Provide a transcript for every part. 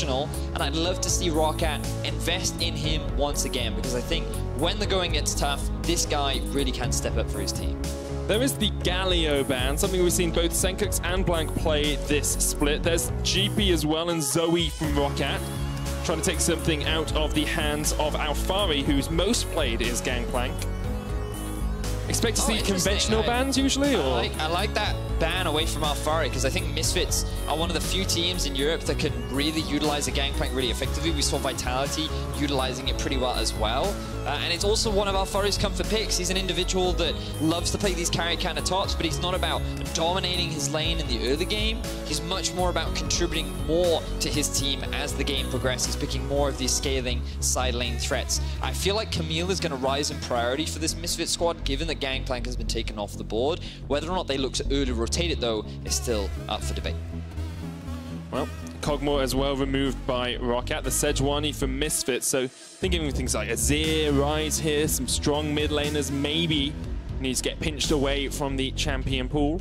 and I'd love to see ROCCAT invest in him once again, because I think when the going gets tough, this guy really can step up for his team. There is the Galio ban, something we've seen both Sencux and Blanc play this split. There's GP as well and Zoe from ROCCAT, trying to take something out of the hands of Alphari, who's most played is Gangplank. Expect to see conventional bans usually? Or? I like that ban away from Alphari, because I think Misfits are one of the few teams in Europe that can really utilize a Gangplank really effectively. We saw Vitality utilizing it pretty well as well. And it's also one of Alphari's comfort picks. He's an individual that loves to play these carry kind of tops, but he's not about dominating his lane in the early game. He's much more about contributing more to his team as the game progresses, picking more of these scaling side lane threats. I feel like Camille is going to rise in priority for this Misfit squad, given that Gangplank has been taken off the board. Whether or not they look to early rotate it, though, is still up for debate. Well, Cogmore as well removed by ROCCAT, the Sejuani from Misfits, so thinking of things like Azir, Ryze here, some strong mid laners, maybe needs to get pinched away from the champion pool.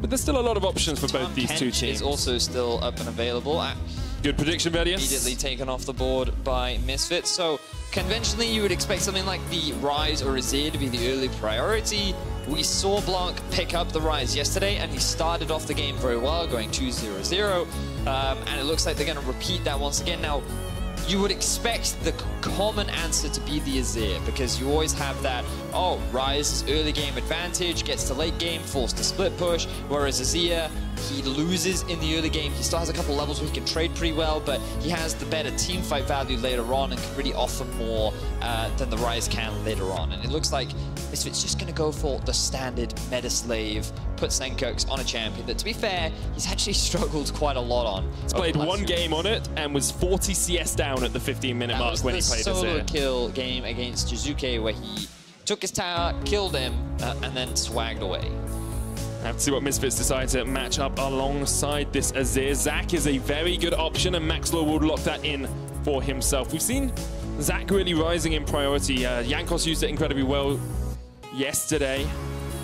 But there's still a lot of options for both these two teams. Is also still up and available. Good prediction, Vedius. Immediately taken off the board by Misfits. So conventionally, you would expect something like the Ryze or Azir to be the early priority. We saw Blanc pick up the Ryze yesterday, and he started off the game very well, going 2-0-0. And it looks like they're going to repeat that once again. Now, you would expect the common answer to be the Azir, because you always have that, oh, Ryze's early game advantage, gets to late game, forced to split push, whereas Azir, he loses in the early game. He still has a couple levels where he can trade pretty well, but he has the better team fight value later on and can really offer more than the Ryze can later on. And it looks like Misfits just going to go for the standard meta slave, put Sencux on a champion that, to be fair, he's actually struggled quite a lot on. He's played one game on it and was 40 CS down at the 15-minute mark when he played Azir. That was the solo kill game against Jizuke, where he took his tower, killed him, and then swagged away. Have to see what Misfits decide to match up alongside this Azir. Zac is a very good option, and Maxlore will lock that in for himself. We've seen Zac really rising in priority. Jankos used it incredibly well yesterday.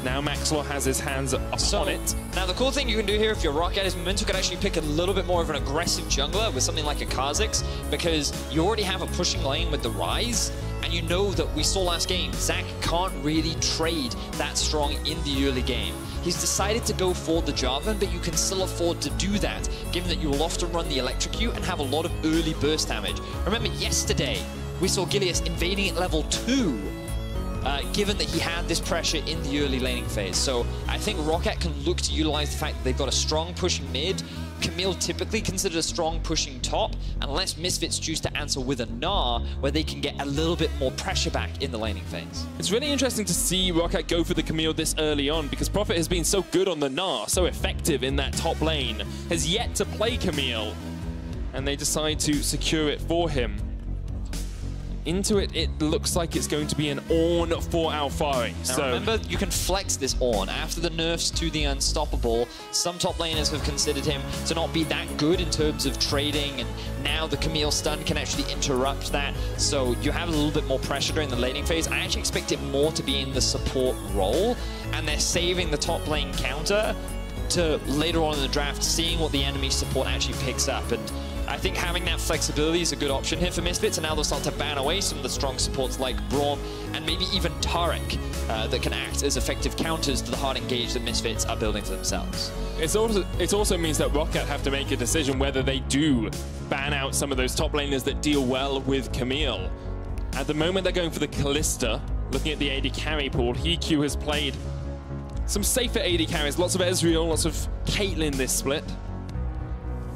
Now Maxlore has his hands upon it. Now the cool thing you can do here if you're ROCCAT is Memento could actually pick a little bit more of an aggressive jungler with something like a Kha'Zix, because you already have a pushing lane with the Ryze, and you know that we saw last game, Zac can't really trade that strong in the early game. He's decided to go for the Jarvan, but you can still afford to do that, given that you will often run the Electrocute and have a lot of early burst damage. Remember yesterday, we saw Gilius invading at level 2, given that he had this pressure in the early laning phase. So I think ROCCAT can look to utilize the fact that they've got a strong pushing mid. Camille typically considered a strong pushing top, unless Misfits choose to answer with a Gnar, where they can get a little bit more pressure back in the laning phase. It's really interesting to see ROCCAT go for the Camille this early on, because Prophet has been so good on the Gnar, so effective in that top lane, has yet to play Camille, and they decide to secure it for him. Into it, it looks like it's going to be an Ornn for Alphari. Now so remember, you can flex this Ornn. After the nerfs to the Unstoppable, some top laners have considered him to not be that good in terms of trading, and now the Camille stun can actually interrupt that, so you have a little bit more pressure during the laning phase. I actually expect it more to be in the support role, and they're saving the top lane counter to later on in the draft, seeing what the enemy support actually picks up. And I think having that flexibility is a good option here for Misfits, and now they'll start to ban away some of the strong supports like Braum and maybe even Taric that can act as effective counters to the hard engage that Misfits are building for themselves. It also means that ROCCAT have to make a decision whether they do ban out some of those top laners that deal well with Camille. At the moment, they're going for the Kalista. Looking at the AD carry pool, Heaq has played some safer AD carries, lots of Ezreal, lots of Caitlyn this split.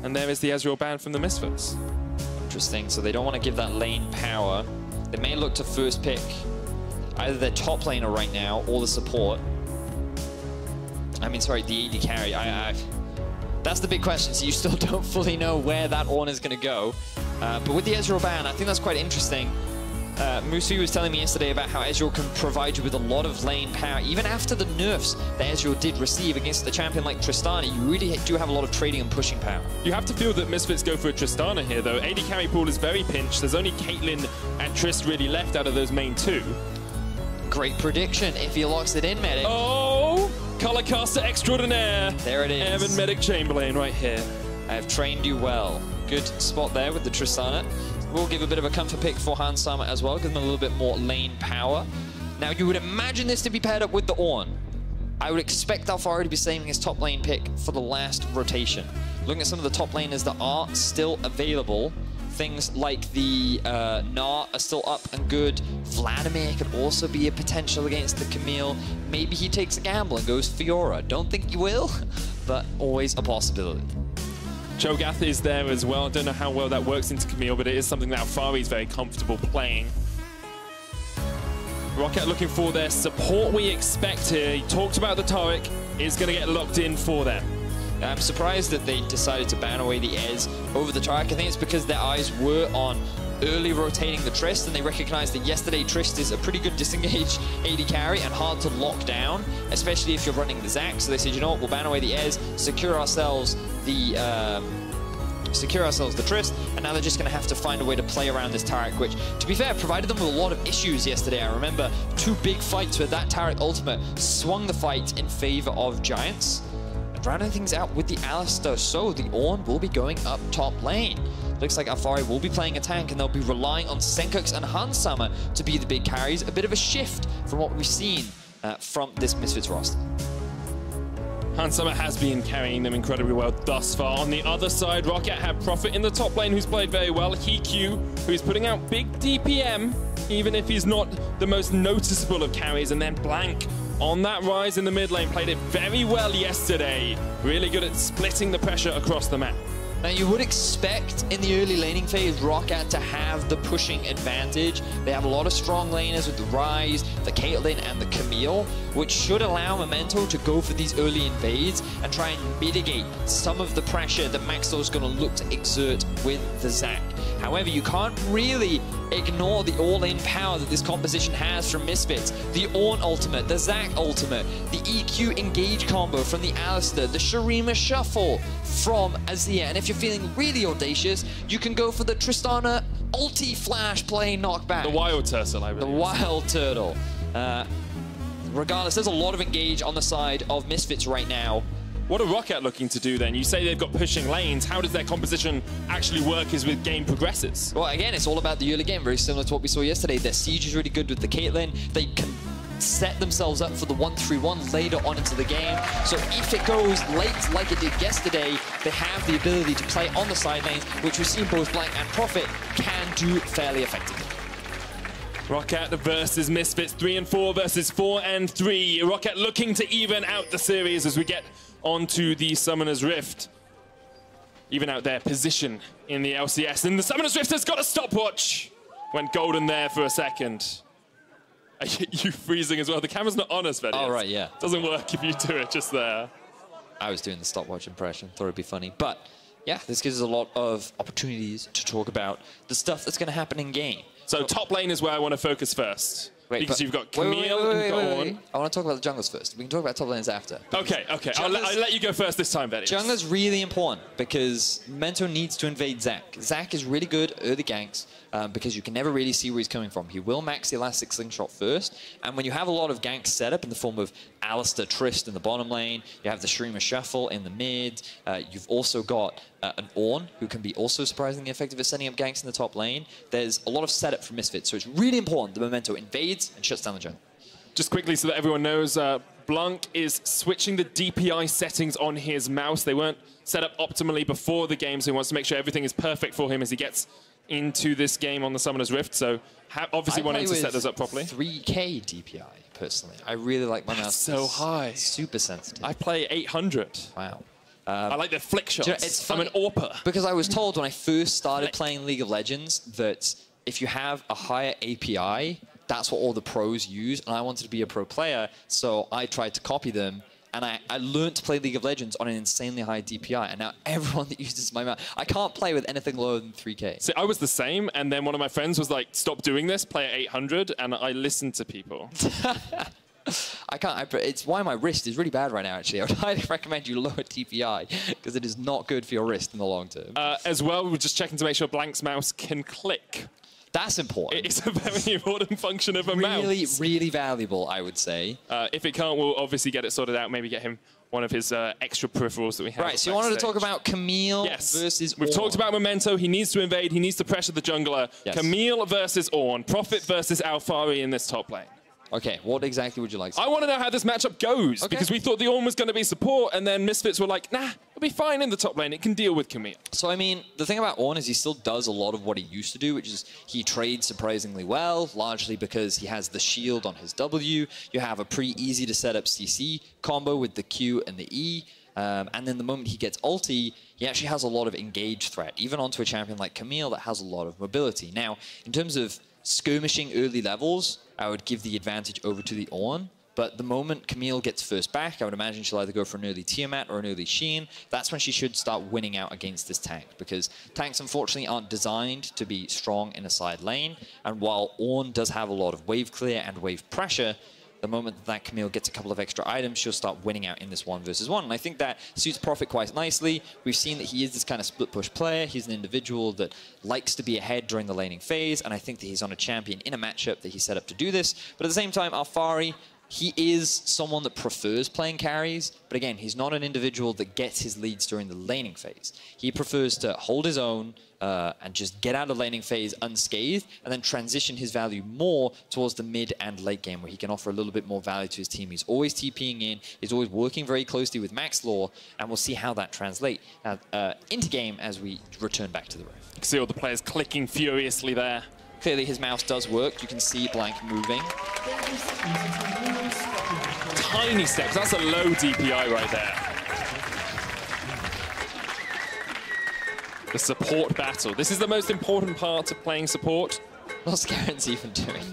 And there is the Ezreal ban from the Misfits. Interesting, so they don't want to give that lane power. They may look to first pick either their top laner right now or the support. I mean, sorry, the AD carry. That's the big question, so you still don't fully know where that Ornn is going to go. But with the Ezreal ban, I think that's quite interesting. Musi was telling me yesterday about how Ezreal can provide you with a lot of lane power. Even after the nerfs that Ezreal did receive against a champion like Tristana, you really do have a lot of trading and pushing power. You have to feel that Misfits go for a Tristana here, though. AD carry pool is very pinched. There's only Caitlyn and Trist really left out of those main two. Great prediction if he locks it in, Medic. Oh! Color caster extraordinaire. There it is. Evan Medic Chamberlain right here. I have trained you well. Good spot there with the Tristana. We'll give a bit of a comfort pick for Hansama as well, give them a little bit more lane power. Now, you would imagine this to be paired up with the Ornn. I would expect Alphari to be saving his top lane pick for the last rotation. Looking at some of the top laners that are still available, things like the Gnar are still up and good. Vladimir could also be a potential against the Camille. Maybe he takes a gamble and goes Fiora. Don't think he will, but always a possibility. Cho'Gath is there as well. Don't know how well that works into Camille, but it is something that Alphari is very comfortable playing. ROCCAT looking for their support we expect here. He talked about the Taric is going to get locked in for them. I'm surprised that they decided to ban away the Ez over the Taric. I think it's because their eyes were on early rotating the Trist, and they recognized that yesterday Trist is a pretty good disengaged AD carry and hard to lock down, especially if you're running the Zac. So they said, you know what, we'll ban away the Ez, secure ourselves the Trist, and now they're just going to have to find a way to play around this Taric, which, to be fair, provided them with a lot of issues yesterday. I remember 2 big fights where that Taric ultimate swung the fight in favor of Giants, and rounding things out with the Alistar, so the Ornn will be going up top lane. Looks like Alphari will be playing a tank, and they'll be relying on Sencux and Hansama to be the big carries. A bit of a shift from what we've seen from this Misfits roster. Hansama has been carrying them incredibly well thus far. On the other side, ROCCAT have Prophet in the top lane, who's played very well. Heaq, who's putting out big DPM, even if he's not the most noticeable of carries. And then Blanc on that Ryze in the mid lane, played it very well yesterday. Really good at splitting the pressure across the map. Now, you would expect in the early laning phase ROCCAT to have the pushing advantage. They have a lot of strong laners with the Ryze, the Caitlyn, and the Camille, which should allow Memento to go for these early invades and try and mitigate some of the pressure that Maxlore is going to look to exert with the Zac. However, you can't really ignore the all-in power that this composition has from Misfits. The Ornn ultimate, the Zac ultimate, the EQ engage combo from the Alistar, the Shurima shuffle from Azir. And if you're feeling really audacious, you can go for the Tristana ulti flash play knockback. The wild turtle, I believe. The wild turtle. Regardless, there's a lot of engage on the side of Misfits right now. What are ROCCAT looking to do then? You say they've got pushing lanes. How does their composition actually work as the game progresses? Well, again, it's all about the early game, very similar to what we saw yesterday. Their siege is really good with the Caitlyn. They can set themselves up for the 1-3-1 later on into the game. So if it goes late like it did yesterday, they have the ability to play on the side lanes, which we've seen both Blanc and Prophet can do fairly effectively. ROCCAT versus Misfits, 3 and 4 versus 4 and 3. ROCCAT looking to even out the series as we get onto the Summoner's Rift. Even out their position in the LCS. And the Summoner's Rift has got a stopwatch. Went golden there for a second. You freezing as well. The camera's not on us, Vedius. Oh, right, yeah. Doesn't work if you do it just there. I was doing the stopwatch impression. Thought it'd be funny. But yeah, this gives us a lot of opportunities to talk about the stuff that's going to happen in game. So top lane is where I want to focus first. Wait, because you've got Camille and Ornn. I want to talk about the junglers first. We can talk about top lanes after. Okay. I'll let you go first this time, Vedius. Jungler's really important because Memento needs to invade Zac. Zac is really good early ganks because you can never really see where he's coming from. He will max the elastic slingshot first, and when you have a lot of ganks set up in the form of Alistar, Trist in the bottom lane, you have the Shurima shuffle in the mid, you've also got an Ornn who can be also surprisingly effective at setting up ganks in the top lane. There's a lot of setup for Misfits, so it's really important that Memento invades and shuts down the jungle. Just quickly so that everyone knows, Blanc is switching the DPI settings on his mouse. They weren't set up optimally before the game, so he wants to make sure everything is perfect for him as he gets into this game on the Summoner's Rift. So obviously wanting to set those up properly. 3K DPI, personally. I really like my mouse. That's so high. Super sensitive. I play 800. Wow. I like the flick shots. You know, it's funny, I'm an AWPer. Because I was told when I first started playing League of Legends that if you have a higher API, that's what all the pros use, and I wanted to be a pro player, so I tried to copy them, and I learned to play League of Legends on an insanely high DPI, and now everyone that uses my mouse, I can't play with anything lower than 3K. See, I was the same, and then one of my friends was like, stop doing this, play at 800, and I listened to people. I can't, it's why my wrist is really bad right now, actually. I would highly recommend you lower DPI, because it is not good for your wrist in the long term. As well, we're just checking to make sure Blanc's mouse can click. That's important. It's a very important function of a mouse. Really, really valuable, I would say. If it can't, we'll obviously get it sorted out, maybe get him one of his extra peripherals that we have. Right, so you wanted to talk about Camille versus We've talked about Memento. He needs to invade. He needs to pressure the jungler. Yes. Camille versus Ornn. Prophet versus Alphari in this top lane. Okay, what exactly would you like to say? I want to know how this matchup goes, because we thought the Ornn was going to be support, and then Misfits were like, nah, it'll be fine in the top lane. It can deal with Camille. So, I mean, the thing about Ornn is he still does a lot of what he used to do, which is he trades surprisingly well, largely because he has the shield on his W. You have a pretty easy to set up CC combo with the Q and the E. And then the moment he gets ulti, he actually has a lot of engage threat, even onto a champion like Camille that has a lot of mobility. Now, in terms of skirmishing early levels, I would give the advantage over to the Ornn. But the moment Camille gets first back, I would imagine she'll either go for an early Tiamat or an early Sheen. That's when she should start winning out against this tank, because tanks unfortunately aren't designed to be strong in a side lane. And while Ornn does have a lot of wave clear and wave pressure, the moment that Camille gets a couple of extra items, she'll start winning out in this 1 versus 1. And I think that suits Prophet quite nicely. We've seen that he is this kind of split push player. He's an individual that likes to be ahead during the laning phase, and I think that he's on a champion in a matchup that he's set up to do this. But at the same time, Alphari, he is someone that prefers playing carries, but again, he's not an individual that gets his leads during the laning phase. He prefers to hold his own and just get out of laning phase unscathed, and then transition his value more towards the mid and late game, where he can offer a little bit more value to his team. He's always TPing in, he's always working very closely with Maxlore, and we'll see how that translates into game as we return back to the rift. You can see all the players clicking furiously there. Clearly his mouse does work. You can see Blanc moving. Tiny steps. That's a low DPI right there. The support battle. This is the most important part of playing support. Norskaren's even doing.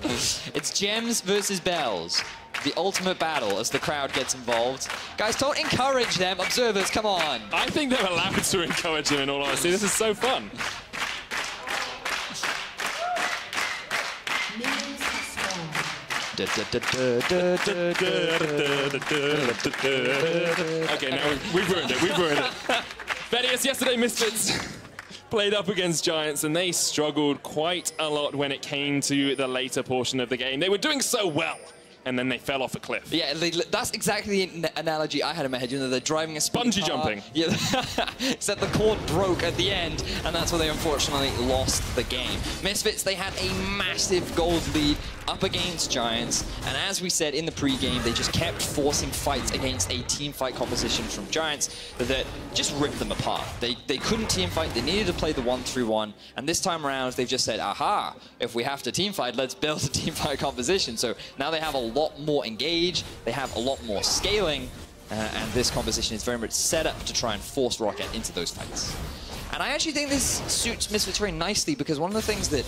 It's gems versus bells. The ultimate battle as the crowd gets involved. Guys, don't encourage them. Observers, come on. I think they're allowed to encourage them, in all honesty. This is so fun. Okay, now we've ruined it. We've ruined it. Vedius, yesterday Misfits played up against Giants, and they struggled quite a lot when it came to the later portion of the game. They were doing so well, and then they fell off a cliff. Yeah, that's exactly the analogy I had in my head. You know, they're driving a bungee jumping. Yeah, except the cord broke at the end, and that's where they unfortunately lost the game. Misfits, they had a massive gold lead up against Giants, and as we said in the pre-game, they just kept forcing fights against a team fight composition from Giants that just ripped them apart. They couldn't team fight, they needed to play the 1-3-1, and this time around they've just said, aha, if we have to team fight, let's build a team fight composition. So now they have a lot more engage, they have a lot more scaling, and this composition is very much set up to try and force ROCCAT into those fights. And I actually think this suits Misfits very nicely, because one of the things that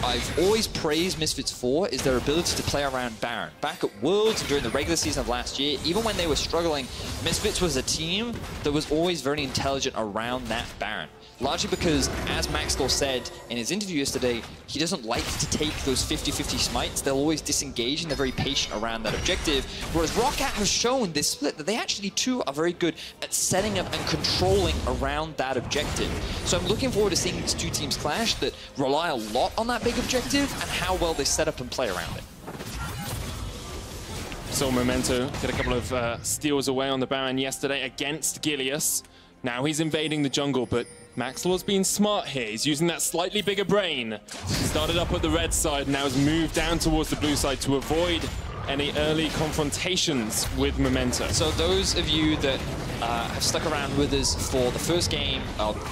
I've always praised Misfits for is their ability to play around Baron. Back at Worlds and during the regular season of last year, even when they were struggling, Misfits was a team that was always very intelligent around that Baron. Largely because, as Maxlore said in his interview yesterday, he doesn't like to take those 50-50 smites. They'll always disengage, and they're very patient around that objective. Whereas ROCCAT has shown this split that they actually, too, are very good at setting up and controlling around that objective. So I'm looking forward to seeing these two teams clash that rely a lot on that big objective and how well they set up and play around it. Saw Memento get a couple of steals away on the Baron yesterday against Gilius. Now he's invading the jungle, but Maxlore's been smart here. He's using that slightly bigger brain. He started up at the red side, now has moved down towards the blue side to avoid any early confrontations with Memento. So those of you that have stuck around with us for the first game,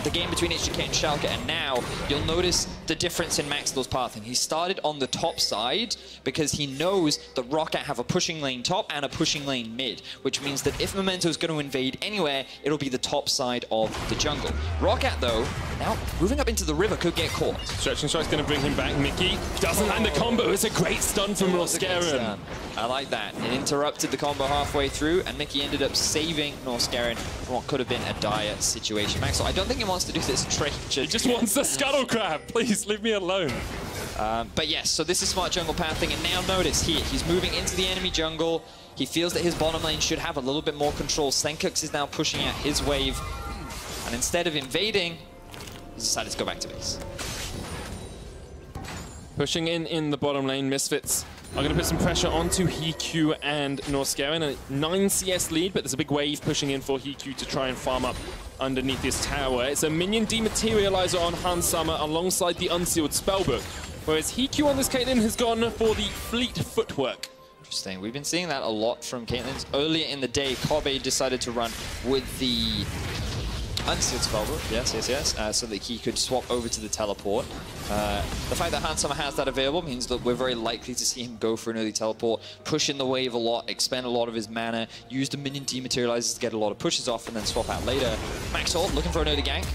the game between HGK and Schalke, and now, you'll notice the difference in Maxlore's pathing. He started on the top side because he knows that ROCCAT have a pushing lane top and a pushing lane mid, which means that if Memento is going to invade anywhere, it'll be the top side of the jungle. ROCCAT, though, now moving up into the river, could get caught. Stretching strike's going to bring him back. Mikyx doesn't land the combo. It's a great stun from Norskeren. I like that. It interrupted the combo halfway through, and Mikyx ended up saving Norskeren from what could have been a dire situation. Maxlore, I don't think he wants to do this trade. He just wants the scuttle crab. Please leave me alone. But yes, so this is smart jungle pathing, and now notice here, he's moving into the enemy jungle. He feels that his bottom lane should have a little bit more control. Sencux is now pushing out his wave, and instead of invading, he's decided to go back to base. Pushing in the bottom lane, Misfits are going to put some pressure onto Heaq and Norskeren. A 9 CS lead, but there's a big wave pushing in for Heaq to try and farm up underneath this tower. It's a minion dematerializer on Hansama alongside the unsealed spellbook, whereas Heaq on this Caitlyn has gone for the fleet footwork. Interesting. We've been seeing that a lot from Caitlyn's. Earlier in the day, Kobe decided to run with the unsealed spellbook, yes, so that he could swap over to the teleport. The fact that Hansama has that available means that we're very likely to see him go for an early teleport, push in the wave a lot, expend a lot of his mana, use the minion dematerializers to get a lot of pushes off, and then swap out later. Maxlore looking for an early gank.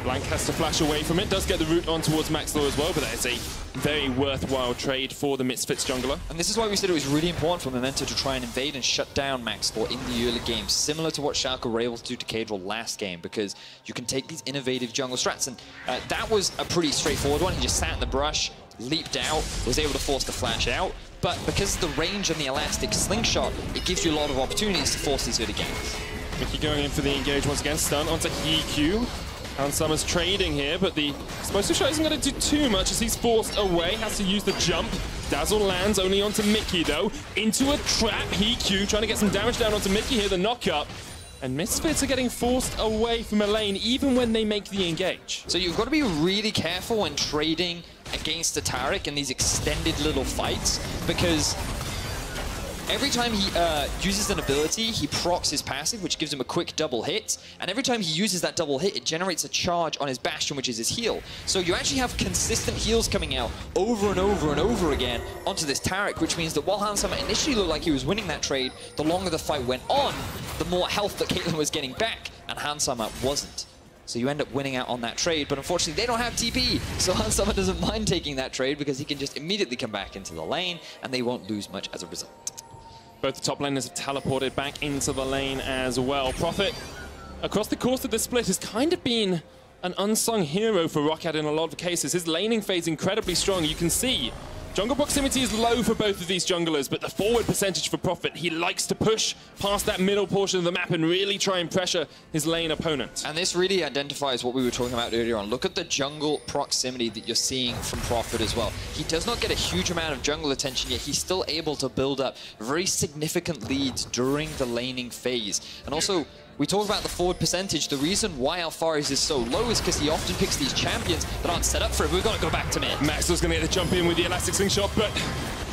Blanc has to flash away from it, does get the route on towards Maxlore as well, but that is a very worthwhile trade for the Misfits jungler. And this is why we said it was really important for Memento to try and invade and shut down Maxlore in the early game, similar to what Schalke were able to do to Cadril last game, because you can take these innovative jungle strats, and that was a pretty straightforward one. He just sat in the brush, leaped out, was able to force the flash out, but because of the range and the elastic slingshot, it gives you a lot of opportunities to force these early games. Mikyx going in for the engage once again, stun onto Heaq. Hansama's trading here, but the explosive shot isn't going to do too much as he's forced away, has to use the jump. Dazzle lands only onto Mikyx though, into a trap. Heaq trying to get some damage down onto Mikyx here, the knock-up. And Misfits are getting forced away from a lane even when they make the engage. So you've got to be really careful when trading against the Taric in these extended little fights, because every time he uses an ability, he procs his passive, which gives him a quick double hit. And every time he uses that double hit, it generates a charge on his Bastion, which is his heal. So you actually have consistent heals coming out over and over and over again onto this Taric, which means that while Hansama initially looked like he was winning that trade, the longer the fight went on, the more health that Caitlyn was getting back, and Hansama wasn't. So you end up winning out on that trade, but unfortunately they don't have TP, so Hansama doesn't mind taking that trade because he can just immediately come back into the lane, and they won't lose much as a result. Both the top laners have teleported back into the lane as well. Prophet, across the course of the split, has kind of been an unsung hero for ROCCAT in a lot of cases. His laning phase incredibly strong. You can see jungle proximity is low for both of these junglers, but the forward percentage for Prophet, he likes to push past that middle portion of the map and really try and pressure his lane opponent. And this really identifies what we were talking about earlier on. Look at the jungle proximity that you're seeing from Prophet as well. He does not get a huge amount of jungle attention, yet he's still able to build up very significant leads during the laning phase. And also, we talk about the forward percentage. The reason why Alphari's is so low is because he often picks these champions that aren't set up for it. We've got to go back to mid. Maxlore's going to get the jump in with the elastic slingshot, but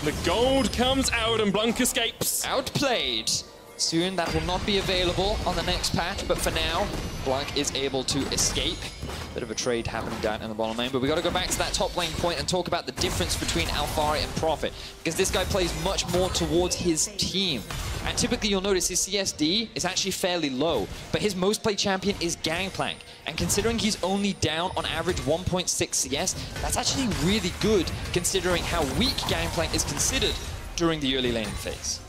the gold comes out and Blanc escapes. Outplayed. Soon that will not be available on the next patch, but for now, Blanc is able to escape. Bit of a trade happening down in the bottom lane, but we got to go back to that top lane point and talk about the difference between Alphari and Prophet, because this guy plays much more towards his team. And typically you'll notice his CSD is actually fairly low, but his most played champion is Gangplank. And considering he's only down on average 1.6 CS, that's actually really good considering how weak Gangplank is considered during the early laning phase.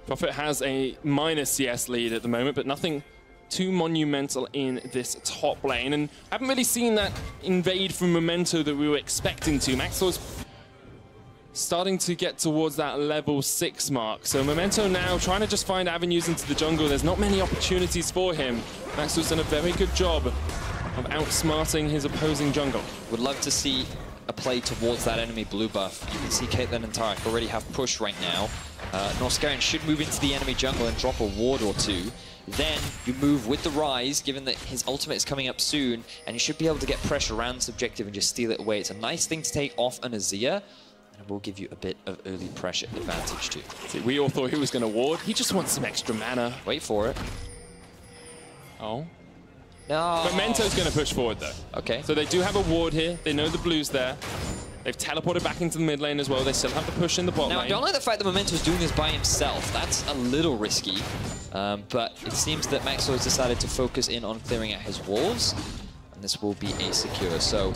Prophet has a minor CS lead at the moment, but nothing too monumental in this top lane. And I haven't really seen that invade from Memento that we were expecting to. Maxlore's starting to get towards that level 6 mark. So Memento now trying to just find avenues into the jungle. There's not many opportunities for him. Maxlore's done a very good job of outsmarting his opposing jungle. Would love to see a play towards that enemy blue buff. You can see Caitlyn and Taric already have push right now. Norskeren should move into the enemy jungle and drop a ward or two. Then you move with the Ryze, given that his ultimate is coming up soon, and you should be able to get pressure around this objective and just steal it away. It's a nice thing to take off an Azir, and it will give you a bit of early pressure advantage too. See, we all thought he was going to ward. He just wants some extra mana. Wait for it. Oh. No. Memento's going to push forward though. Okay. So they do have a ward here. They know the blue's there. They've teleported back into the mid lane as well. They still have to push in the bot lane. Now, I don't like the fact that Memento's doing this by himself. That's a little risky. But it seems that Maxlore has decided to focus in on clearing out his walls. And this will be a secure. So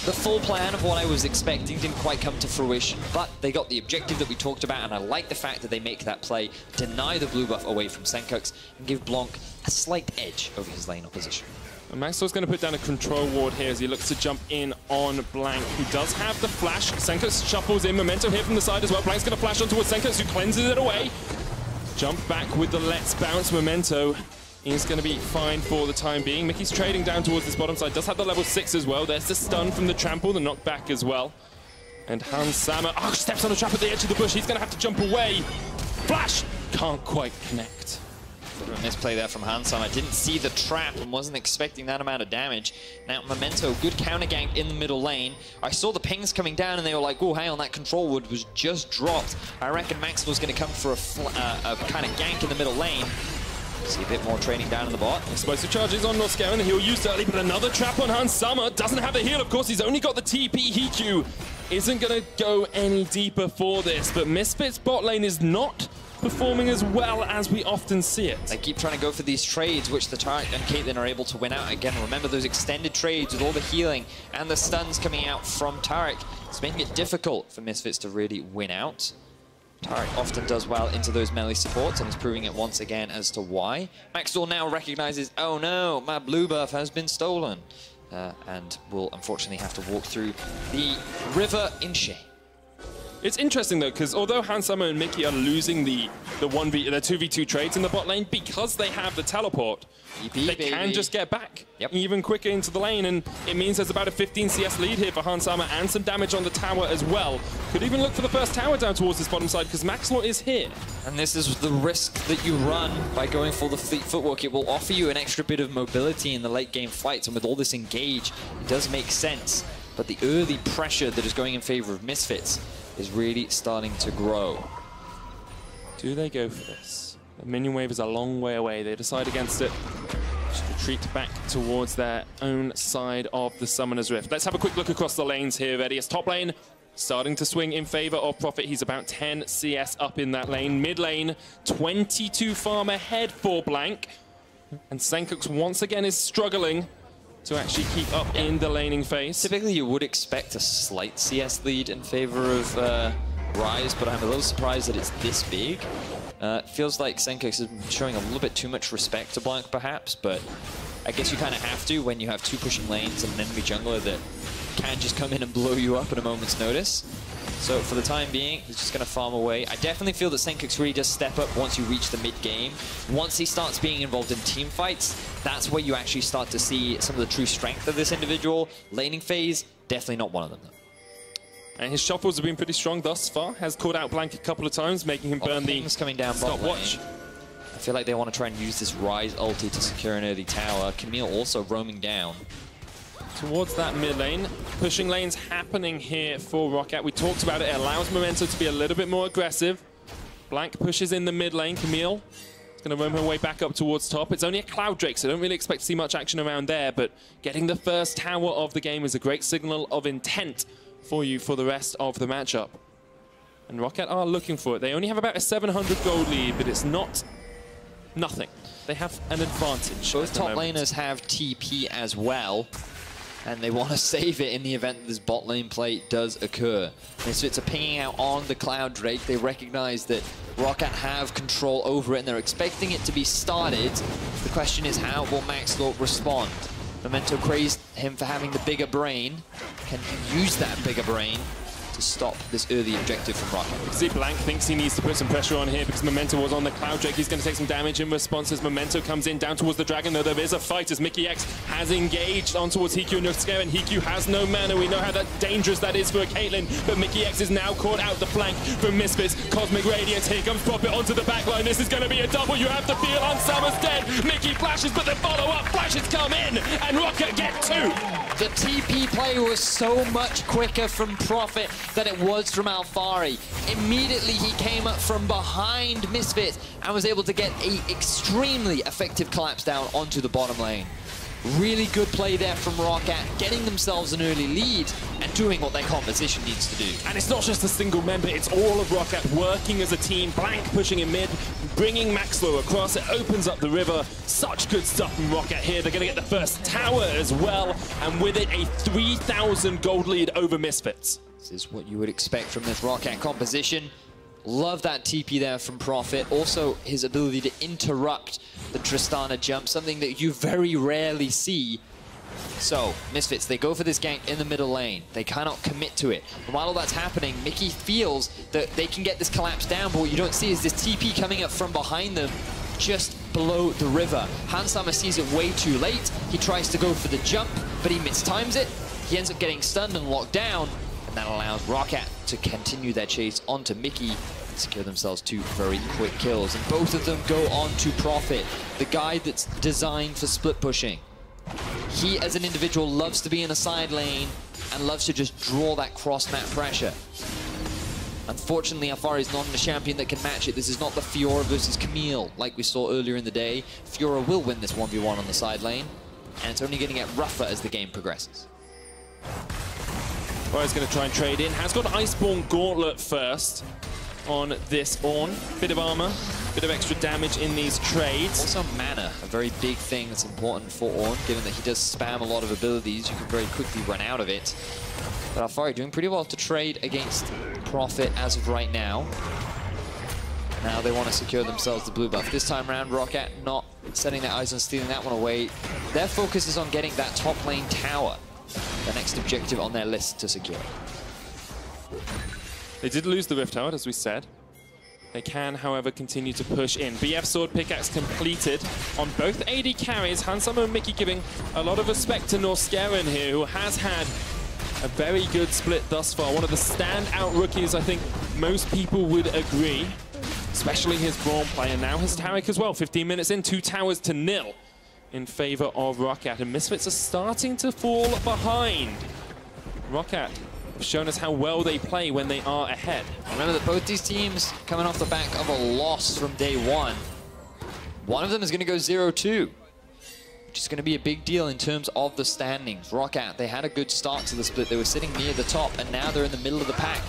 the full plan of what I was expecting didn't quite come to fruition. But they got the objective that we talked about. And I like the fact that they make that play, deny the blue buff away from Sencux, and give Blanc a slight edge over his lane opposition. And Maxlore's going to put down a control ward here as he looks to jump in on Blanc, who does have the flash. Sencux shuffles in. Memento here from the side as well. Blanc's going to flash on towards Sencux, who cleanses it away. Jump back with the Let's Bounce. Memento is going to be fine for the time being. Mikyx trading down towards this bottom side. Does have the level 6 as well. There's the stun from the trample, the knockback as well. And Hans Sama, steps on a trap at the edge of the bush. He's going to have to jump away. Flash! Can't quite connect. A misplay there from Hansama. Didn't see the trap and wasn't expecting that amount of damage. Now, Memento, good counter gank in the middle lane. I saw the pings coming down and they were like, oh, hang on, that control wood was just dropped. I reckon Maxlore was going to come for a kind of gank in the middle lane. See a bit more training down in the bot. Explosive charges on Norskeren. He'll use early, but another trap on Hansama. Doesn't have the heal, of course. He's only got the TP. Heaq isn't going to go any deeper for this, but Misfits bot lane is not performing as well as we often see it. They keep trying to go for these trades, which the Taric and Caitlyn are able to win out. Again, remember those extended trades with all the healing and the stuns coming out from Taric. It's making it difficult for Misfits to really win out. Taric often does well into those melee supports and is proving it once again as to why. Maxlore now recognizes, oh no, my blue buff has been stolen. And will unfortunately have to walk through the river in shame. It's interesting though, because although Hansama and Mikyx are losing the 2v2 trades in the bot lane, because they have the teleport, they can just get back even quicker into the lane, and it means there's about a 15 CS lead here for Hansama and some damage on the tower as well. Could even look for the first tower down towards this bottom side because Maxlore is here. And this is the risk that you run by going for the fleet footwork. It will offer you an extra bit of mobility in the late game fights, and with all this engage, it does make sense. But the early pressure that is going in favor of Misfits is really starting to grow. Do they go for this? The minion wave is a long way away. They decide against it. Just retreat back towards their own side of the Summoner's Rift. Let's have a quick look across the lanes here. Vedius top lane starting to swing in favor of Prophet. He's about 10 CS up in that lane. Mid lane, 22 farm ahead for Blanc. And Sencux once again is struggling to actually keep up in the laning phase. Typically, you would expect a slight CS lead in favor of Ryze, but I'm a little surprised that it's this big. Feels like Sencux is showing a little bit too much respect to Blanc, perhaps, but I guess you kind of have to when you have two pushing lanes and an enemy jungler that can just come in and blow you up at a moment's notice. So for the time being, he's just going to farm away. I definitely feel that Sencux really does step up once you reach the mid-game. Once he starts being involved in team fights, that's where you actually start to see some of the true strength of this individual. Laning phase, definitely not one of them, though. And his shuffles have been pretty strong thus far. Has caught out Blanc a couple of times, making him burn the coming down stopwatch. I feel like they want to try and use this Ryze ulti to secure an early tower. Camille also roaming down towards that mid lane. Pushing lanes happening here for ROCCAT. We talked about it. It allows Memento to be a little bit more aggressive. Blanc pushes in the mid lane. Camille is going to roam her way back up towards top. It's only a Cloud Drake, so I don't really expect to see much action around there, but getting the first tower of the game is a great signal of intent for you for the rest of the matchup. And ROCCAT are looking for it. They only have about a 700 gold lead, but it's not nothing. They have an advantage. Both top laners have TP as well, and they want to save it in the event that this bot lane play does occur. Misfits are pinging out on the Cloud Drake. They recognize that ROCCAT have control over it, and they're expecting it to be started. The question is, how will Maxlore respond? Memento praised him for having the bigger brain. Can he use that bigger brain to stop this early objective from ROCCAT? See, Blanc thinks he needs to put some pressure on here because Memento was on the Cloud Drake. He's going to take some damage in response as Memento comes in down towards the Dragon, though there is a fight as Mikyx has engaged on towards Heaq and Norskeren. Heaq has no mana. We know how dangerous that is for a Caitlyn, but Mikyx is now caught out the flank from Misfits. Cosmic Radiance, here comes Prophet onto the backline. This is going to be a double. You have to feel on Summer's dead. Mikyx flashes, but the follow-up flashes come in, and ROCCAT get two. The TP play was so much quicker from Prophet than it was from Alphari. Immediately he came up from behind Misfits and was able to get an extremely effective collapse down onto the bottom lane. Really good play there from ROCCAT, getting themselves an early lead and doing what their composition needs to do. And it's not just a single member, it's all of ROCCAT working as a team. Blanc pushing in mid, bringing Maxlore across. It opens up the river. Such good stuff from ROCCAT here. They're going to get the first tower as well, and with it a 3,000 gold lead over Misfits. This is what you would expect from this ROCCAT composition. Love that TP there from Prophet. Also, his ability to interrupt the Tristana jump, something that you very rarely see. So, Misfits, they go for this gank in the middle lane. They cannot commit to it. And while all that's happening, Mikyx feels that they can get this collapse down, but what you don't see is this TP coming up from behind them, just below the river. Hansama sees it way too late. He tries to go for the jump, but he mistimes it. He ends up getting stunned and locked down. And that allows ROCCAT to continue their chase onto Mikyx and secure themselves 2 very quick kills. And both of them go on to Prophet, the guy that's designed for split pushing. He, as an individual, loves to be in a side lane and loves to just draw that cross-map pressure. Unfortunately, Alphari is not a champion that can match it. This is not the Fiora versus Camille like we saw earlier in the day. Fiora will win this 1v1 on the side lane, and it's only going to get rougher as the game progresses. Ryze going to try and trade in. Has got Iceborne Gauntlet first on this Ornn. Bit of armor, bit of extra damage in these trades. Also mana, a very big thing that's important for Ornn, given that he does spam a lot of abilities. You can very quickly run out of it. But Alphari doing pretty well to trade against Prophet as of right now. Now they want to secure themselves the blue buff. This time around, ROCCAT not setting their eyes on stealing that one away. Their focus is on getting that top lane tower, the next objective on their list to secure. They did lose the Rift Tower, as we said. They can, however, continue to push in. BF Sword Pickaxe completed on both AD carries. Hansama and Mikyx giving a lot of respect to Norskeren here, who has had a very good split thus far. One of the standout rookies, I think most people would agree, especially his Braum play. And now his Taric as well. 15 minutes in, 2 towers to 0 in favor of ROCCAT. And Misfits are starting to fall behind. ROCCAT have shown us how well they play when they are ahead. Remember that both these teams coming off the back of a loss from day one. One of them is going to go 0-2. Which is going to be a big deal in terms of the standings. ROCCAT, they had a good start to the split. They were sitting near the top, and now they're in the middle of the pack.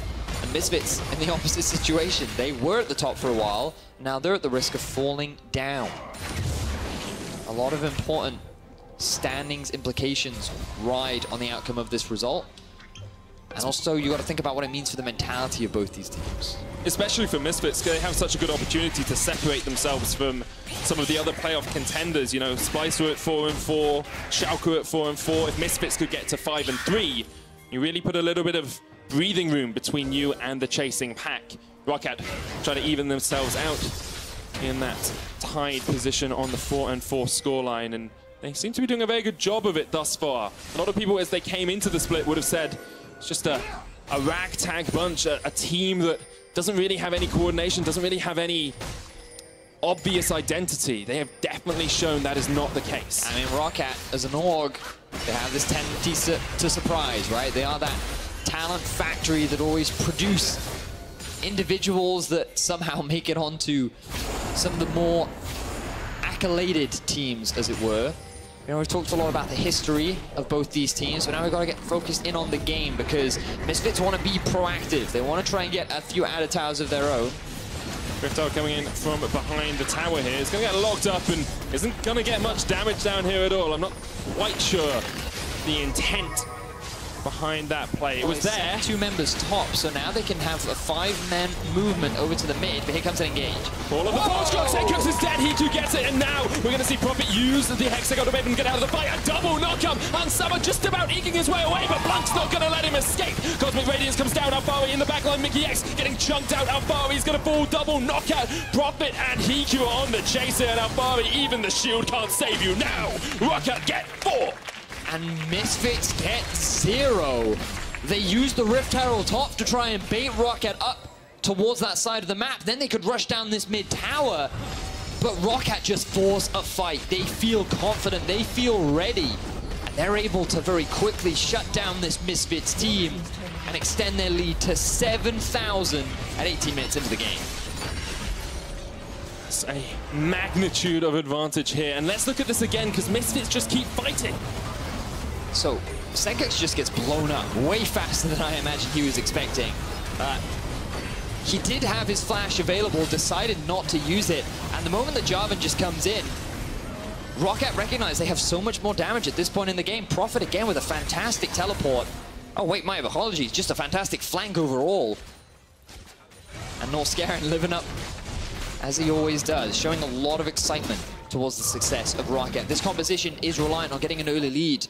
And Misfits in the opposite situation. They were at the top for a while. Now they're at the risk of falling down. A lot of important standings implications ride on the outcome of this result. And also, you got to think about what it means for the mentality of both these teams. Especially for Misfits, they have such a good opportunity to separate themselves from some of the other playoff contenders. You know, Splicer at 4-4, Schalke at 4-4. If Misfits could get to 5-3, you really put a little bit of breathing room between you and the chasing pack. ROCCAT try to even themselves out in that tied position on the 4-4 scoreline, and they seem to be doing a very good job of it thus far. A lot of people, as they came into the split, would have said it's just a ragtag bunch, a team that doesn't really have any coordination, doesn't really have any obvious identity. They have definitely shown that is not the case. I mean, ROCCAT, as an org, they have this tendency to surprise, right? They are that talent factory that always produce individuals that somehow make it onto some of the more accoladed teams, as it were. You know, we've talked a lot about the history of both these teams, but now we've got to get focused in on the game, because Misfits want to be proactive. They want to try and get a few added towers of their own. Rift Tower coming in from behind the tower here. It's going to get locked up and isn't going to get much damage down here at all. I'm not quite sure the intent behind that play. It was there. 2 members top, so now they can have a 5-man movement over to the mid, but here comes an engage. All of the force shot, Sencux is dead, Heaq gets it, and now we're going to see Prophet use the hexagon to maybe get out of the fight. A double knockup, and Summer just about eking his way away, but Blanc's not going to let him escape. Cosmic Radiance comes down, Alphari in the backline, Mikyx getting chunked out, Alphari's going to fall, double knockout. Prophet and Heaq are on the chase here, and Alphari, even the shield can't save you now. ROCCAT get 4. And Misfits get 0. They use the Rift Herald top to try and bait ROCCAT up towards that side of the map. Then they could rush down this mid tower. But ROCCAT just force a fight. They feel confident. They feel ready. And they're able to very quickly shut down this Misfits team and extend their lead to 7,000 at 18 minutes into the game. It's a magnitude of advantage here. And let's look at this again, because Misfits just keep fighting. So, Sencux just gets blown up way faster than I imagined he was expecting. He did have his flash available, decided not to use it, and the moment that Jarvan just comes in, ROCCAT recognize they have so much more damage at this point in the game. Prophet again with a fantastic teleport. Oh wait, my apologies, just a fantastic flank overall. And Norskeren living up as he always does, showing a lot of excitement towards the success of ROCCAT. This composition is reliant on getting an early lead.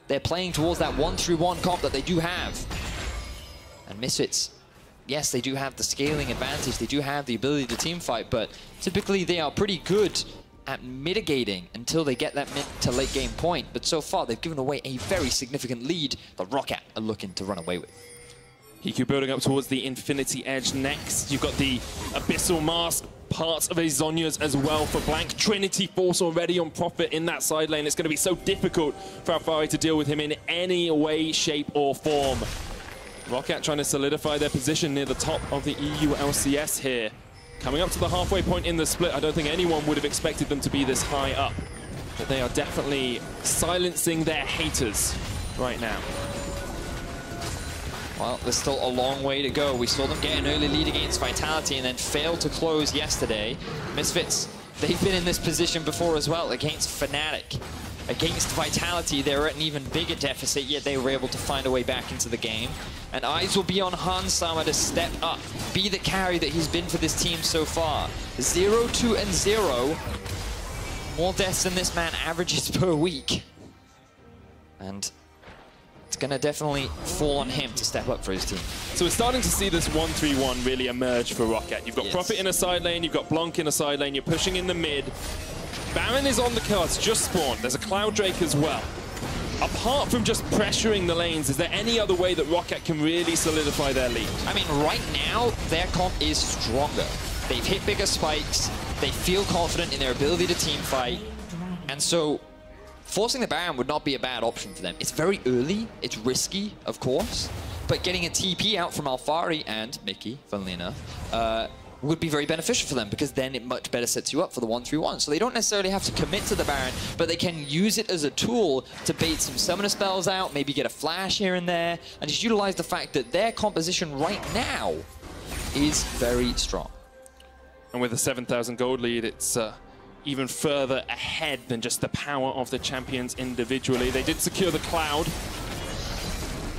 They're playing towards that 1-3-1 comp that they do have. And Misfits, yes, they do have the scaling advantage. They do have the ability to team fight, but typically they are pretty good at mitigating until they get that mid to late game point. But so far, they've given away a very significant lead that ROCCAT are looking to run away with. Heaq building up towards the Infinity Edge next. You've got the Abyssal Mask, parts of a Zhonya's as well for Blanc. Trinity Force already on Prophet in that side lane. It's going to be so difficult for Alphari to deal with him in any way, shape or form. ROCCAT trying to solidify their position near the top of the EU LCS here. Coming up to the halfway point in the split, I don't think anyone would have expected them to be this high up. But they are definitely silencing their haters right now. Well, there's still a long way to go. We saw them get an early lead against Vitality and then fail to close yesterday. Misfits, they've been in this position before as well against Fnatic. Against Vitality, they were at an even bigger deficit, yet they were able to find a way back into the game. And eyes will be on Hansama to step up, be the carry that he's been for this team so far. 0, 2, and 0. More deaths than this man averages per week. And it's going to definitely fall on him to step up for his team. So we're starting to see this 1-3-1 really emerge for ROCCAT. You've got Prophet in a side lane, you've got Blanc in a side lane, you're pushing in the mid. Baron is on the cards, just spawned. There's a Cloud Drake as well. Apart from just pressuring the lanes, is there any other way that ROCCAT can really solidify their lead? I mean, right now, their comp is stronger. They've hit bigger spikes, they feel confident in their ability to team fight, and so forcing the Baron would not be a bad option for them. It's very early, it's risky, of course, but getting a TP out from Alphari and Mikyx, funnily enough, would be very beneficial for them, because then it much better sets you up for the 1-3-1. So they don't necessarily have to commit to the Baron, but they can use it as a tool to bait some summoner spells out, maybe get a flash here and there, and just utilize the fact that their composition right now is very strong. And with a 7,000 gold lead, it's even further ahead than just the power of the champions individually. They did secure the Cloud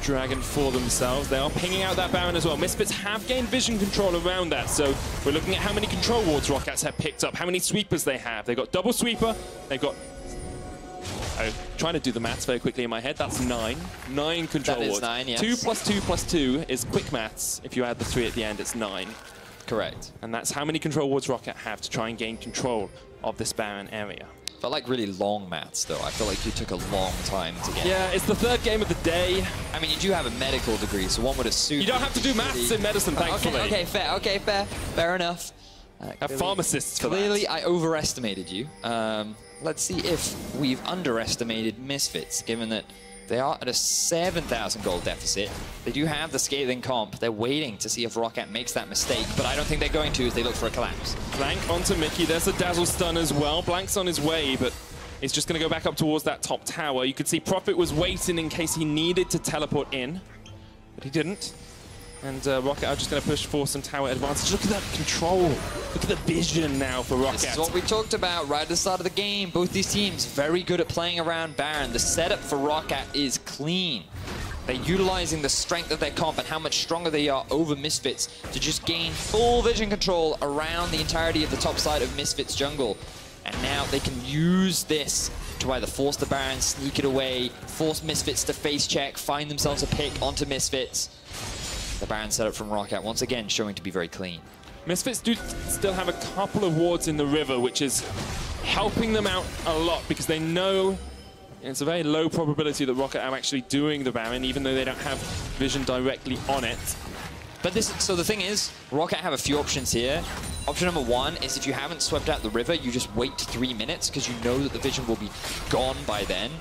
Dragon for themselves. They are pinging out that Baron as well. Misfits have gained vision control around that, so we're looking at how many control wards ROCCAT have picked up, how many sweepers they have. They've got double sweeper, they've got... I'm trying to do the maths very quickly in my head. That's 9. 9 control wards. That is 9, yes. 2 plus 2 plus 2 is quick maths. If you add the 3 at the end, it's 9. Correct. And that's how many control wards ROCCAT have to try and gain control of this Baron area. Felt like really long maths, though. I feel like you took a long time to get. Yeah, it's the third game of the day. I mean, you do have a medical degree, so one would assume... You don't have to do maths in medicine, thankfully. Okay, fair. Okay, fair. Fair enough. Have pharmacists for that. Clearly, I overestimated you. Let's see if we've underestimated Misfits, given that they are at a 7,000 gold deficit. They do have the scaling comp. They're waiting to see if ROCCAT makes that mistake, but I don't think they're going to as they look for a collapse. Blanc onto Mikyx. There's a Dazzle Stun as well. Blanc's on his way, but he's just going to go back up towards that top tower. You could see Prophet was waiting in case he needed to teleport in, but he didn't. And ROCCAT are just going to push for some tower advantage. Look at that control. Look at the vision now for ROCCAT. This is what we talked about right at the start of the game. Both these teams very good at playing around Baron. The setup for ROCCAT is clean. They're utilizing the strength of their comp and how much stronger they are over Misfits to just gain full vision control around the entirety of the top side of Misfits jungle. And now they can use this to either force the Baron, sneak it away, force Misfits to face check, find themselves a pick onto Misfits. The Baron setup from ROCCAT, once again, showing to be very clean. Misfits do still have a couple of wards in the river, which is helping them out a lot because they know it's a very low probability that ROCCAT are actually doing the Baron, even though they don't have vision directly on it. But so the thing is, ROCCAT have a few options here. Option number one is if you haven't swept out the river, you just wait 3 minutes because you know that the vision will be gone by then.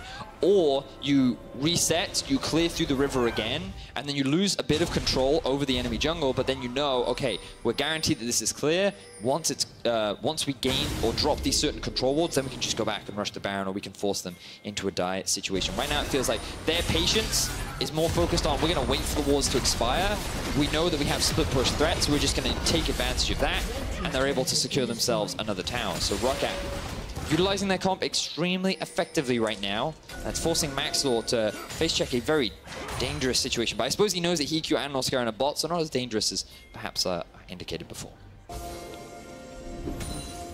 Or you reset, you clear through the river again, and then you lose a bit of control over the enemy jungle, but then you know, okay, we're guaranteed that this is clear. Once we gain or drop these certain control wards, then we can just go back and rush the Baron, or we can force them into a diet situation. Right now it feels like their patience is more focused on, we're going to wait for the wards to expire. We know that we have split push threats, so we're just going to take advantage of that, and they're able to secure themselves another tower. So ROCCAT utilizing their comp extremely effectively right now. That's forcing Maxlore to face check a very dangerous situation. But I suppose he knows that Heaq and Norskeren are bots, so not as dangerous as perhaps indicated before.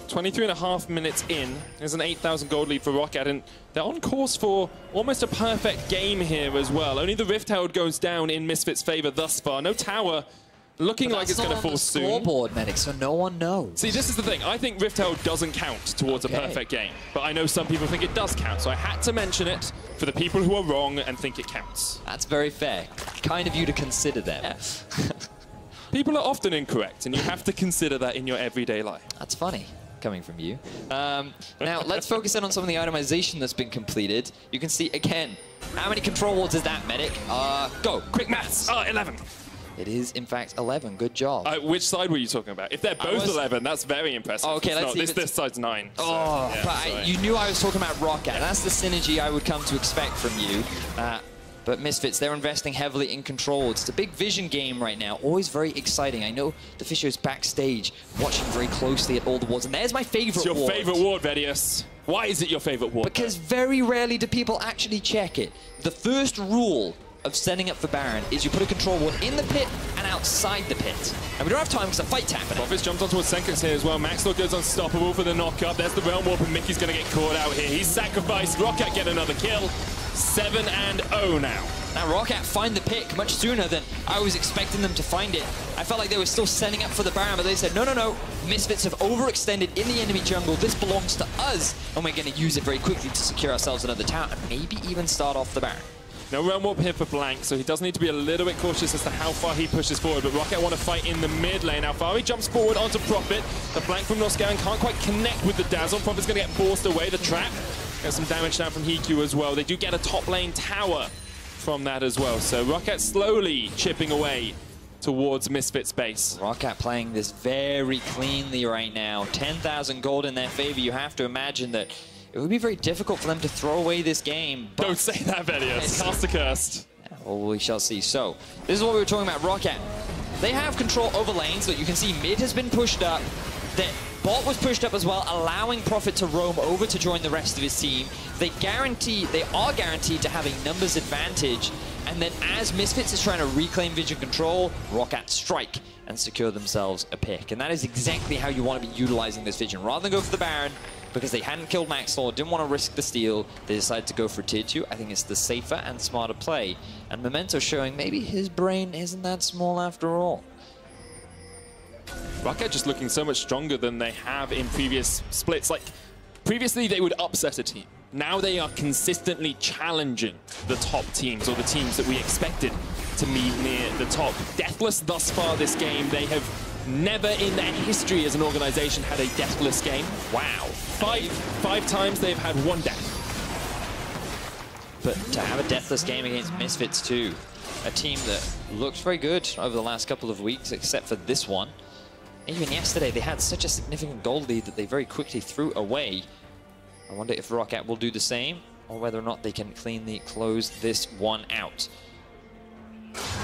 23.5 minutes in. There's an 8,000 gold lead for ROCCAT, and they're on course for almost a perfect game here as well. Only the Rift Herald goes down in Misfits' favor thus far. No tower looking like it's going to fall soon. Scoreboard, Medic, so no one knows. See, this is the thing. I think Rift Herald doesn't count towards a perfect game, but I know some people think it does count, so I had to mention it for the people who are wrong and think it counts. That's very fair. Kind of you to consider them. Yeah. People are often incorrect, and you have to consider that in your everyday life. That's funny, coming from you. Now, let's focus in on some of the itemization that's been completed. You can see, again, how many control wards is that, Medic? Go, quick maths. 11. It is, in fact, 11. Good job. Which side were you talking about? If they're both 11, that's very impressive. Oh, okay, let's see. This side's 9. So, oh, yeah, but you knew I was talking about ROCCAT. That's the synergy I would come to expect from you. But Misfits, they're investing heavily in control. It's a big vision game right now. Always very exciting. I know the Fisher's backstage watching very closely at all the wards. And there's my favorite ward. It's your favorite ward, Vedius. Why is it your favorite ward? Because very rarely do people actually check it. The first rule of setting up for Baron is you put a control ward in the pit and outside the pit. And we don't have time because the fight's happening. Prophet's jumped onto Sencux here as well. Maxlore goes unstoppable for the knock-up. There's the Realm Warp, and Mikyx going to get caught out here. He's sacrificed. ROCCAT get another kill. 7-0 now. Now ROCCAT find the pick much sooner than I was expecting them to find it. I felt like they were still setting up for the Baron, but they said, no, no, no. Misfits have overextended in the enemy jungle. This belongs to us, and we're going to use it very quickly to secure ourselves another tower and maybe even start off the Baron. No Realm Warp here for Blanc, so he does need to be a little bit cautious as to how far he pushes forward, but ROCCAT want to fight in the mid lane. Alphari jumps forward onto Prophet. The flank from Norskeren can't quite connect with the Dazzle. Prophet's going to get forced away. The trap. Get some damage down from Heaq as well. They do get a top lane tower from that as well. So ROCCAT slowly chipping away towards Misfits base. ROCCAT playing this very cleanly right now. 10,000 gold in their favor. You have to imagine that it would be very difficult for them to throw away this game. But don't say that, Vedius. Cast cursed. Yeah, well, we shall see. So, this is what we were talking about. ROCCAT, they have control over lanes. So you can see mid has been pushed up. The bot was pushed up as well, allowing Prophet to roam over to join the rest of his team. They are guaranteed to have a numbers advantage. And then as Misfits is trying to reclaim vision control, ROCCAT strike and secure themselves a pick. And that is exactly how you want to be utilizing this vision. Rather than go for the Baron, because they hadn't killed Maxlore, didn't want to risk the steal, they decided to go for tier 2. I think it's the safer and smarter play. And Memento showing maybe his brain isn't that small after all. ROCCAT just looking so much stronger than they have in previous splits. Like, previously they would upset a team. Now they are consistently challenging the top teams, or the teams that we expected to be near the top. Deathless thus far this game. They have never in their history as an organization had a deathless game. Wow. Five times they've had one death. But to have a deathless game against Misfits too, a team that looks very good over the last couple of weeks, except for this one. Even yesterday, they had such a significant gold lead that they very quickly threw away. I wonder if ROCCAT will do the same, or whether or not they can cleanly close this one out.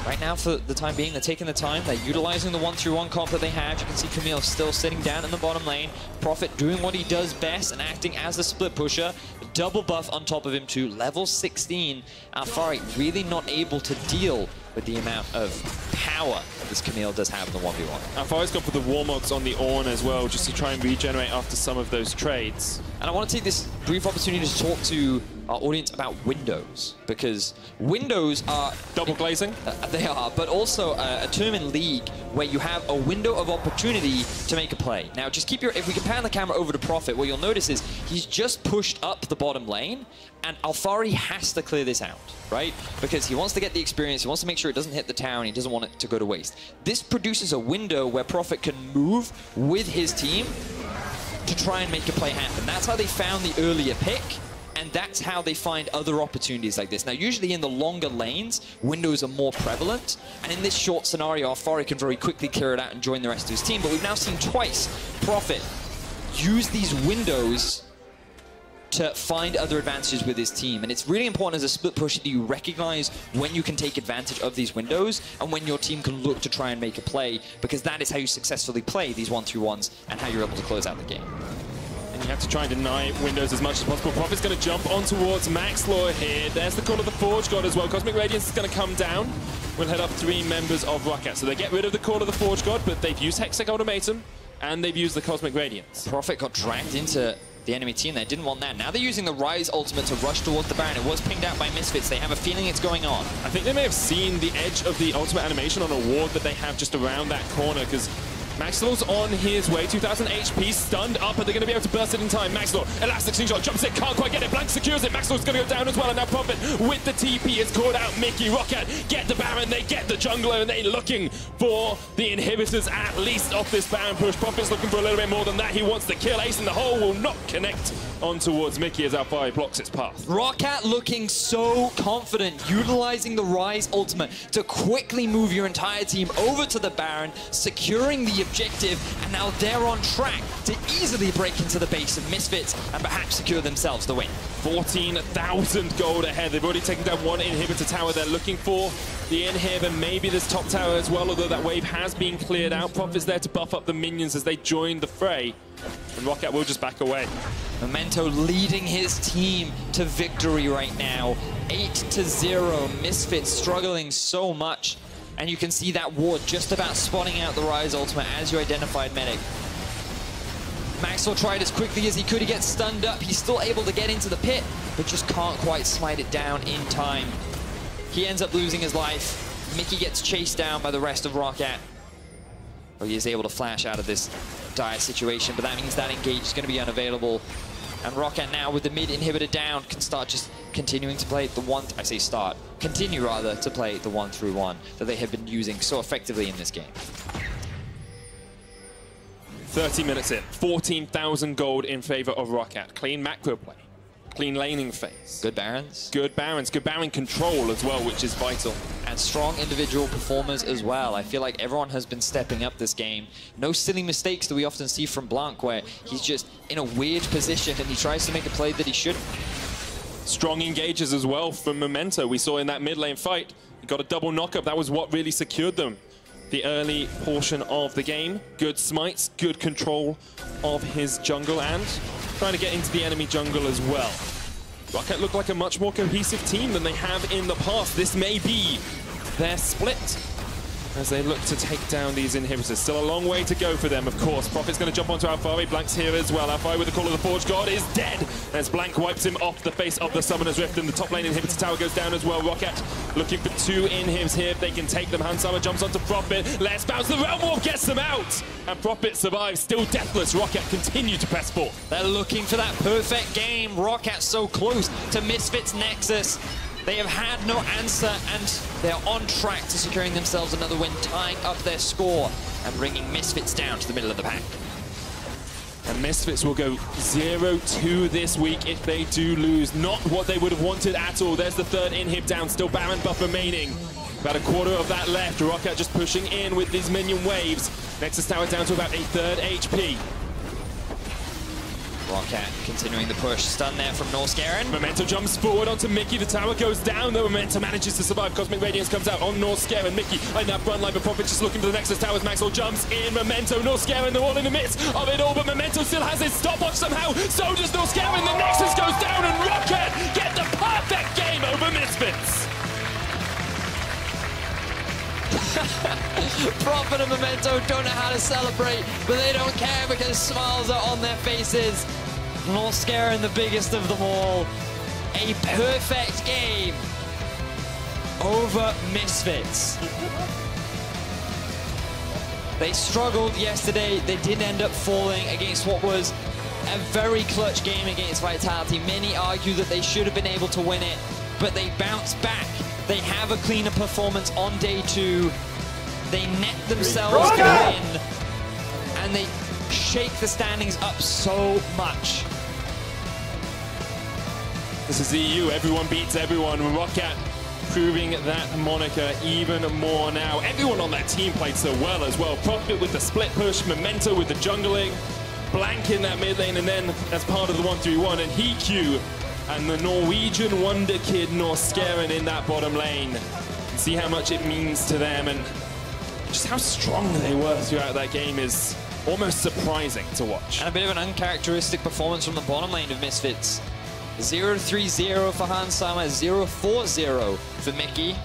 Right now, for the time being, they're taking the time. They're utilizing the 1-3-1 comp that they have. You can see Camille still sitting down in the bottom lane. Prophet doing what he does best and acting as the split pusher. Double buff on top of him too. Level 16. Alphari really not able to deal with the amount of power this Camille does have in the 1v1. Alphari's got for the Warmogs on the Ornn as well, just to try and regenerate after some of those trades. And I want to take this brief opportunity to talk to our audience about windows, because windows are... Double glazing? They are, but also a term in League where you have a window of opportunity to make a play. Now, just keep your... If we can pan the camera over to Prophet, what you'll notice is he's just pushed up the bottom lane, and Alphari has to clear this out, right? Because he wants to get the experience, he wants to make sure it doesn't hit the tower, and he doesn't want it to go to waste. This produces a window where Prophet can move with his team to try and make a play happen. That's how they found the earlier pick, and that's how they find other opportunities like this. Now, usually in the longer lanes, windows are more prevalent, and in this short scenario, Alphari can very quickly clear it out and join the rest of his team. But we've now seen twice Prophet use these windows to find other advantages with his team. And it's really important as a split pusher that you recognize when you can take advantage of these windows and when your team can look to try and make a play, because that is how you successfully play these 1-3-1s and how you're able to close out the game. And you have to try and deny windows as much as possible. Prophet's going to jump on towards Maxlore here. There's the call of the Forge God as well. Cosmic Radiance is going to come down. We'll head up 3 members of ROCCAT. So they get rid of the call of the Forge God, but they've used Heaq Ultimatum, and they've used the Cosmic Radiance. Prophet got dragged into the enemy team there. Didn't want that. Now they're using the Ryze ultimate to rush towards the Baron. It was pinged out by Misfits. They have a feeling it's going on. I think they may have seen the edge of the ultimate animation on a ward that they have just around that corner, because Maxlore's on his way, 2000 HP, stunned up. Are they going to be able to burst it in time? Maxlore, elastic slingshot, jumps it, can't quite get it. Blanc secures it. Maxlore's going to go down as well, and now Prophet with the TP is called out. Mikyx, ROCCAT get the Baron, they get the jungler, and they're looking for the inhibitors at least off this Baron push. Prophet's looking for a little bit more than that. He wants the kill. Ace in the hole will not connect on towards Mikyx as Alphari blocks its path. ROCCAT looking so confident, utilizing the Ryze ultimate to quickly move your entire team over to the Baron, securing the objective, and now they're on track to easily break into the base of Misfits and perhaps secure themselves the win. 14,000 gold ahead. They've already taken down one inhibitor tower. They're looking for the inhib and maybe this top tower as well, although that wave has been cleared out. Prophet's there to buff up the minions as they join the fray, and ROCCAT will just back away. Memento leading his team to victory right now. 8-0. Misfits struggling so much. And you can see that ward just about spawning out the Ryze ultimate as you identified medic. Maxlore tried as quickly as he could. He gets stunned up. He's still able to get into the pit, but just can't quite smite it down in time. He ends up losing his life. Mikyx gets chased down by the rest of ROCCAT. Well, he is able to flash out of this dire situation, but that means that engage is going to be unavailable. And ROCCAT now with the mid inhibitor down can start just continuing to play the continue rather to play the 1-through-1 that they have been using so effectively in this game. 30 minutes in, 14,000 gold in favor of ROCCAT. Clean macro play, clean laning phase. Good Barons. Good Barons, good Baron control as well, which is vital. And strong individual performers as well. I feel like everyone has been stepping up this game. No silly mistakes that we often see from Blanc, where he's just in a weird position and he tries to make a play that he shouldn't. Strong engages as well from Memento. We saw in that mid lane fight, he got a double knockup. That was what really secured them the early portion of the game. Good smites, good control of his jungle, and trying to get into the enemy jungle as well. ROCCAT look like a much more cohesive team than they have in the past. This may be their split as they look to take down these inhibitors. Still a long way to go for them, of course. Prophet's going to jump onto Alphari. Blanc's here as well. Alphari with the Call of the Forge God is dead as Blanc wipes him off the face of the Summoner's Rift, and the top lane inhibitor tower goes down as well. ROCCAT looking for two inhibs here if they can take them. Hansama jumps onto Prophet. Let's bounce. The Realm Warp gets them out, and Prophet survives. Still deathless. ROCCAT continue to press forward. They're looking for that perfect game. ROCCAT so close to Misfits Nexus. They have had no answer, and they're on track to securing themselves another win, tying up their score and bringing Misfits down to the middle of the pack. And Misfits will go 0-2 this week if they do lose. Not what they would have wanted at all. There's the third inhib down, still Baron buff remaining. About a quarter of that left. ROCCAT just pushing in with these minion waves. Nexus tower down to about a third HP. ROCCAT continuing the push. Stun there from Norskeren. Memento jumps forward onto Mikyx. The tower goes down, though Memento manages to survive. Cosmic Radiance comes out on Norskeren. Mikyx in that front line, but Prophet just looking for the Nexus towers. Maxwell jumps in. Memento, Norskeren, they're all in the midst of it all, but Memento still has his stopwatch somehow. So does Norskeren. The Nexus goes down, and ROCCAT get the perfect game over Misfits. Prophet and Memento don't know how to celebrate, but they don't care because smiles are on their faces. Norskeren, the biggest of them all. A perfect game over Misfits. They struggled yesterday. They did end up falling against what was a very clutch game against Vitality. Many argue that they should have been able to win it, but they bounced back. They have a cleaner performance on day 2. They net themselves to win, and they shake the standings up so much. This is EU, everyone beats everyone. ROCCAT proving that moniker even more now. Everyone on that team played so well as well. Prophet with the split push, Memento with the jungling, Blanc in that mid lane, and then as part of the 1-3-1, and Heaq and the Norwegian wonder kid Norskeren in that bottom lane. And see how much it means to them, and just how strong they were throughout that game is almost surprising to watch. And a bit of an uncharacteristic performance from the bottom lane of Misfits. 0-3-0 for Hansama, 0-4-0 for Mikyx.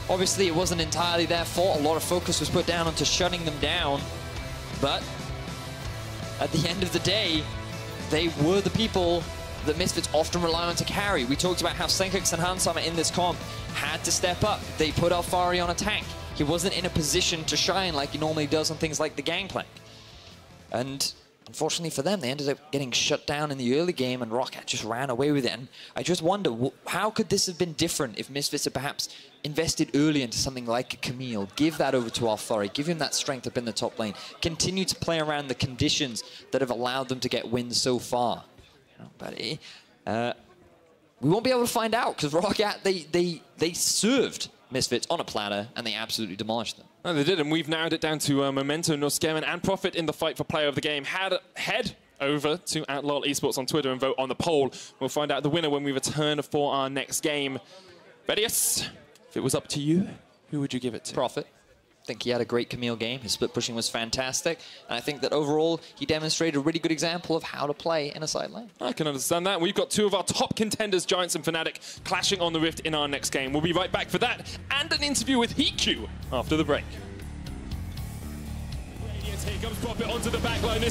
Obviously, it wasn't entirely their fault. A lot of focus was put down onto shutting them down. But at the end of the day, they were the people that Misfits often rely on to carry. We talked about how Sencux and Hansama in this comp had to step up. They put Alphari on a tank. He wasn't in a position to shine like he normally does on things like the Gangplank. And unfortunately for them, they ended up getting shut down in the early game, and ROCCAT just ran away with it. And I just wonder, how could this have been different if Misfits had perhaps invested early into something like Camille, give that over to Alphari, give him that strength up in the top lane, continue to play around the conditions that have allowed them to get wins so far. But we won't be able to find out, because ROCCAT, they served Misfits on a platter, and they absolutely demolished them. No, they did, and we've narrowed it down to Memento, Norskeren, and Profit in the fight for player of the game. Head over to @LOL_esports on Twitter and vote on the poll. We'll find out the winner when we return for our next game. Vedius, if it was up to you, who would you give it to? Profit. I think he had a great Camille game. His split pushing was fantastic. And I think that overall, he demonstrated a really good example of how to play in a side lane. I can understand that. We've got two of our top contenders, Giants and Fnatic, clashing on the Rift in our next game. We'll be right back for that and an interview with Heaq after the break. Here comes Profit onto the back line.